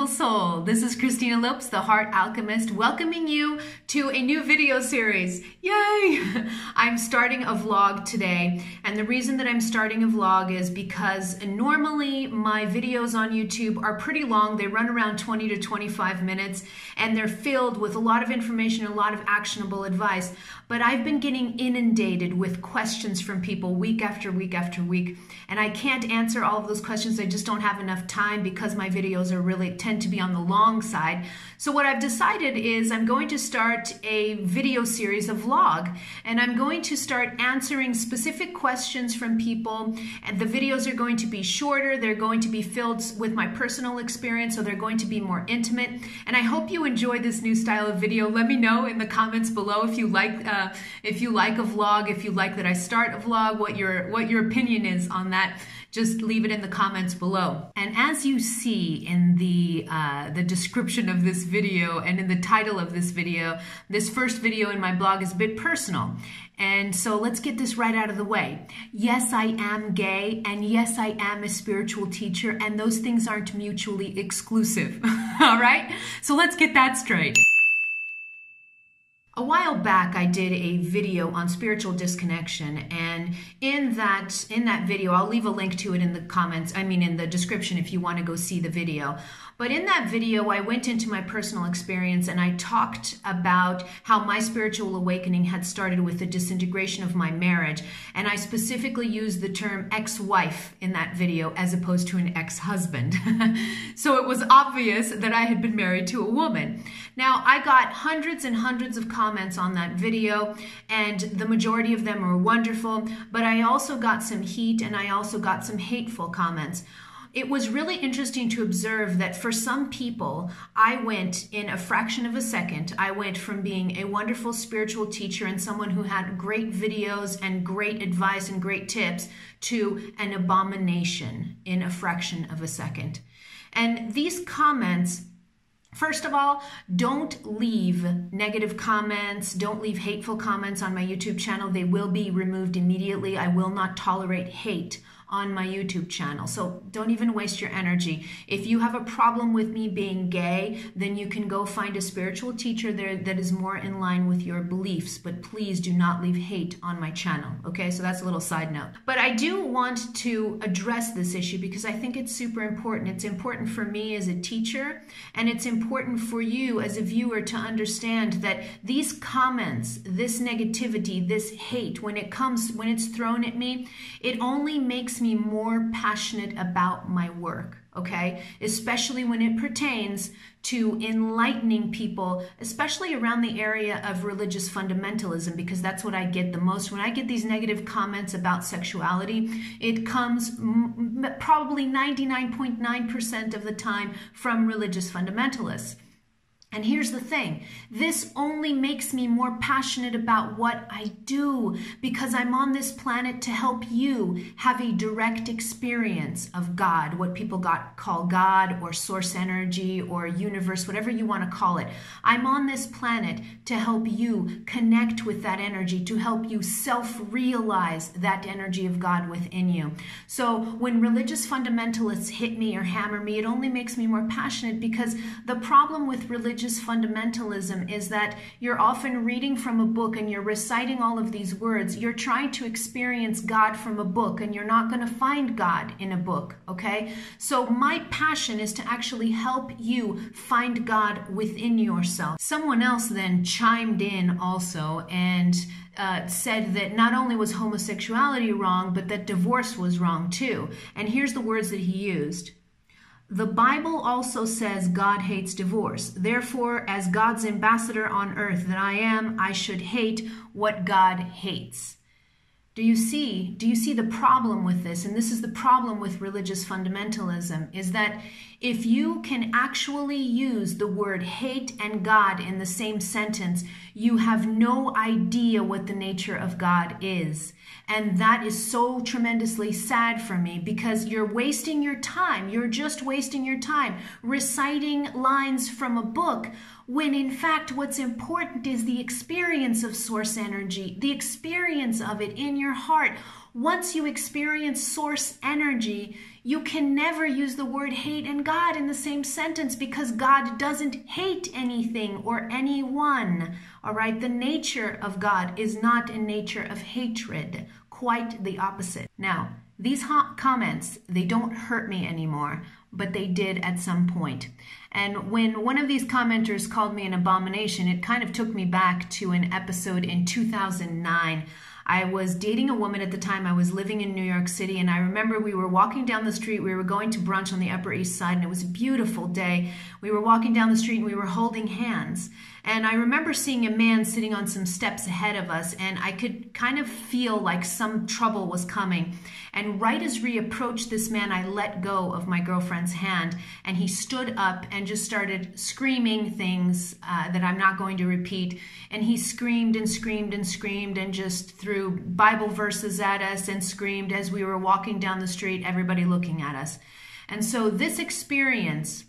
soul. This is Christina Lopes, the Heart Alchemist, welcoming you to a new video series. Yay! I'm starting a vlog today, and the reason that I'm starting a vlog is because normally my videos on YouTube are pretty long. They run around 20 to 25 minutes, and they're filled with a lot of information, a lot of actionable advice. But I've been getting inundated with questions from people week after week after week, and I can't answer all of those questions. I just don't have enough time because my videos are really tend to be on the long side. So what I've decided is I'm going to start a video series, a vlog, and I'm going to start answering specific questions from people, and the videos are going to be shorter. They're going to be filled with my personal experience, so they're going to be more intimate, and I hope you enjoy this new style of video. Let me know in the comments below if you like a vlog, if you like that I start a vlog, what your opinion is on that. Just leave it in the comments below. And as you see in the description of this video and in the title of this video, this first video in my blog is a bit personal. And so let's get this right out of the way. Yes, I am gay, and yes, I am a spiritual teacher, and those things aren't mutually exclusive. All right? So let's get that straight. A while back, I did a video on spiritual disconnection, and in that video, I'll leave a link to it in the comments, in the description if you want to go see the video. But in that video, I went into my personal experience and I talked about how my spiritual awakening had started with the disintegration of my marriage. And I specifically used the term ex-wife in that video as opposed to an ex-husband. So it was obvious that I had been married to a woman. Now, I got hundreds and hundreds of comments on that video, and the majority of them were wonderful, but I also got some heat and I also got some hateful comments. It was really interesting to observe that for some people, I went in a fraction of a second. I went from being a wonderful spiritual teacher and someone who had great videos and great advice and great tips to an abomination in a fraction of a second. And these comments, first of all, don't leave negative comments, don't leave hateful comments on my YouTube channel. They will be removed immediately. I will not tolerate hate on my YouTube channel. So don't even waste your energy. If you have a problem with me being gay, then you can go find a spiritual teacher there that is more in line with your beliefs, but please do not leave hate on my channel. Okay, so that's a little side note. But I do want to address this issue because I think it's super important. It's important for me as a teacher, and it's important for you as a viewer to understand that these comments, this negativity, this hate, when it's thrown at me, it only makes me more passionate about my work, okay? Especially when it pertains to enlightening people, especially around the area of religious fundamentalism, because that's what I get the most. When I get these negative comments about sexuality, it comes probably 99.9% of the time from religious fundamentalists. And here's the thing, this only makes me more passionate about what I do because I'm on this planet to help you have a direct experience of God, what people call God or source energy or universe, whatever you want to call it. I'm on this planet to help you connect with that energy, to help you self-realize that energy of God within you. So when religious fundamentalists hit me or hammer me, it only makes me more passionate because the problem with religious fundamentalism is that you're often reading from a book and you're reciting all of these words. You're trying to experience God from a book, and you're not going to find God in a book, okay? So my passion is to actually help you find God within yourself. Someone else then chimed in also and said that not only was homosexuality wrong, but that divorce was wrong too. And here's the words that he used. The Bible also says God hates divorce. Therefore, as God's ambassador on earth that I am, I should hate what God hates. Do you see the problem with this? And this is the problem with religious fundamentalism, is that if you can actually use the word hate and God in the same sentence, you have no idea what the nature of God is. And that is so tremendously sad for me because you're wasting your time. You're just wasting your time reciting lines from a book when in fact what's important is the experience of source energy, the experience of it in your heart. once you experience source energy, you can never use the word hate and God in the same sentence, because God doesn't hate anything or anyone. All right, the nature of God is not a nature of hatred, quite the opposite. Now, these comments, they don't hurt me anymore, but they did at some point. And when one of these commenters called me an abomination, it kind of took me back to an episode in 2009. I was dating a woman at the time. I was living in New York City, and I remember we were walking down the street. We were going to brunch on the Upper East Side, and it was a beautiful day. We were walking down the street, and we were holding hands. And I remember seeing a man sitting on some steps ahead of us, and I could kind of feel like some trouble was coming. And right as we approached this man, I let go of my girlfriend's hand, and he stood up and just started screaming things that I'm not going to repeat. And he screamed and screamed and screamed and just threw Bible verses at us and screamed as we were walking down the street, everybody looking at us. And so this experience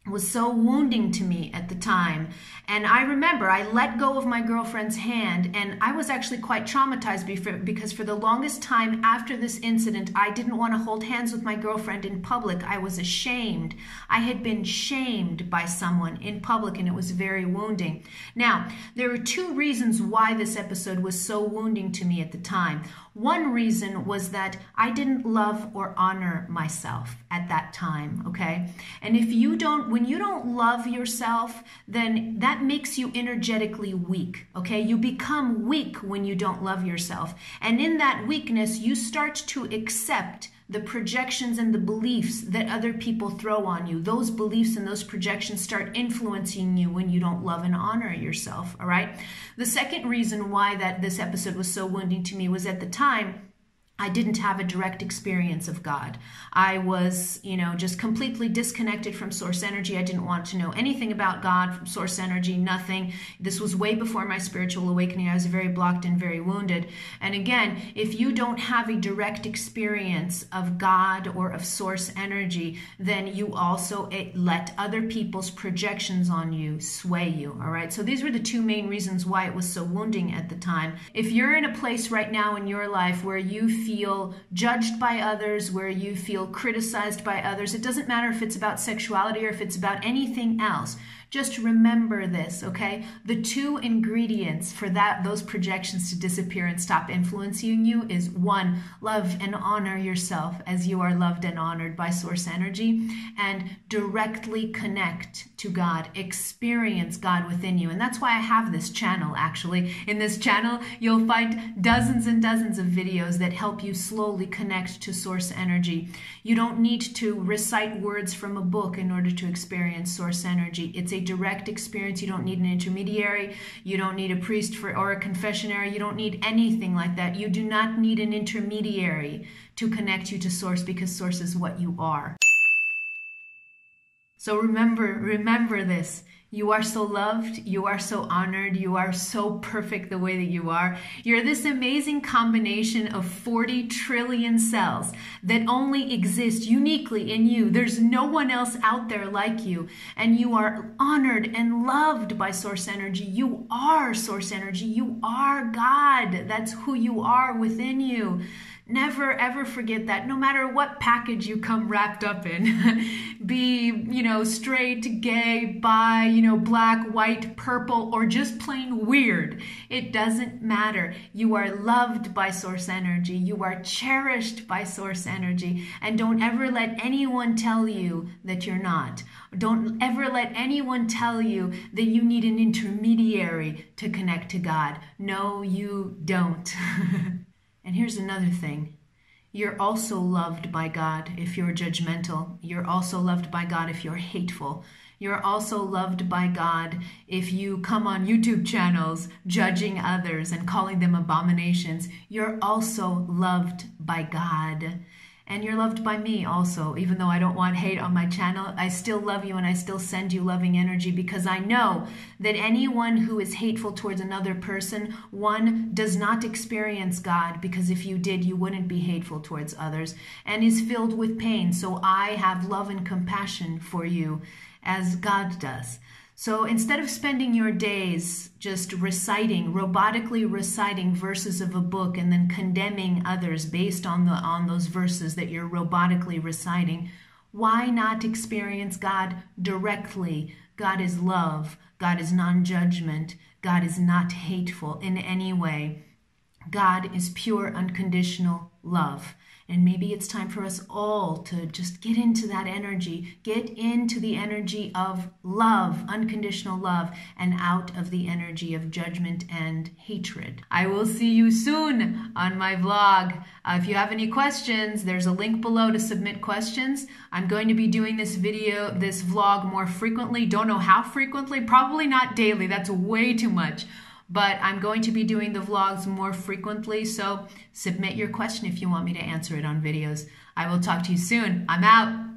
was so wounding to me at the time. And I remember I let go of my girlfriend's hand, and I was actually quite traumatized because for the longest time after this incident, I didn't want to hold hands with my girlfriend in public. I was ashamed. I had been shamed by someone in public, and it was very wounding. Now, there are two reasons why this episode was so wounding to me at the time. One reason was that I didn't love or honor myself at that time, okay? And if you don't, when you don't love yourself, then that makes you energetically weak, okay? You become weak when you don't love yourself. And in that weakness, you start to accept the projections and the beliefs that other people throw on you. Those beliefs and those projections start influencing you when you don't love and honor yourself, all right? The second reason why this episode was so wounding to me was at the time, I didn't have a direct experience of God. I was, just completely disconnected from source energy. I didn't want to know anything about God from source energy, nothing. This was way before my spiritual awakening. I was very blocked and very wounded. And again, if you don't have a direct experience of God or of source energy, then you also let other people's projections on you sway you, all right? So these were the two main reasons why it was so wounding at the time. If you're in a place right now in your life where you feel judged by others, where you feel criticized by others, it doesn't matter if it's about sexuality or if it's about anything else. Just remember this, okay? The two ingredients for those projections to disappear and stop influencing you is one, love and honor yourself as you are loved and honored by source energy, and directly connect to God, experience God within you. And that's why I have this channel, actually. In this channel, you'll find dozens and dozens of videos that help you slowly connect to source energy. You don't need to recite words from a book in order to experience source energy. It's a direct experience. You don't need an intermediary. You don't need a priest or a confessionary. You don't need anything like that. You do not need an intermediary to connect you to source, because source is what you are. So remember this. You are so loved, you are so honored, you are so perfect the way that you are. You're this amazing combination of 40 trillion cells that only exist uniquely in you. There's no one else out there like you, and you are honored and loved by source energy. You are source energy. You are God. That's who you are within you. Never ever forget that, no matter what package you come wrapped up in. Be, straight, gay, bi, black, white, purple, or just plain weird. It doesn't matter. You are loved by source energy. You are cherished by source energy. And don't ever let anyone tell you that you're not. Don't ever let anyone tell you that you need an intermediary to connect to God. No, you don't. And here's another thing. You're also loved by God if you're judgmental. You're also loved by God if you're hateful. You're also loved by God if you come on YouTube channels judging others and calling them abominations. You're also loved by God. And you're loved by me also. Even though I don't want hate on my channel, I still love you and I still send you loving energy, because I know that anyone who is hateful towards another person, one, does not experience God, because if you did, you wouldn't be hateful towards others, and is filled with pain. So I have love and compassion for you as God does. So instead of spending your days just robotically reciting verses of a book and then condemning others based on those verses that you're robotically reciting, why not experience God directly? God is love. God is non-judgment. God is not hateful in any way. God is pure, unconditional love. And maybe it's time for us all to just get into that energy, get into the energy of love, unconditional love, and out of the energy of judgment and hatred. I will see you soon on my vlog. If you have any questions, there's a link below to submit questions. I'm going to be doing this vlog more frequently. Don't know how frequently, probably not daily. That's way too much. But I'm going to be doing the vlogs more frequently, so submit your question if you want me to answer it on videos. I will talk to you soon. I'm out.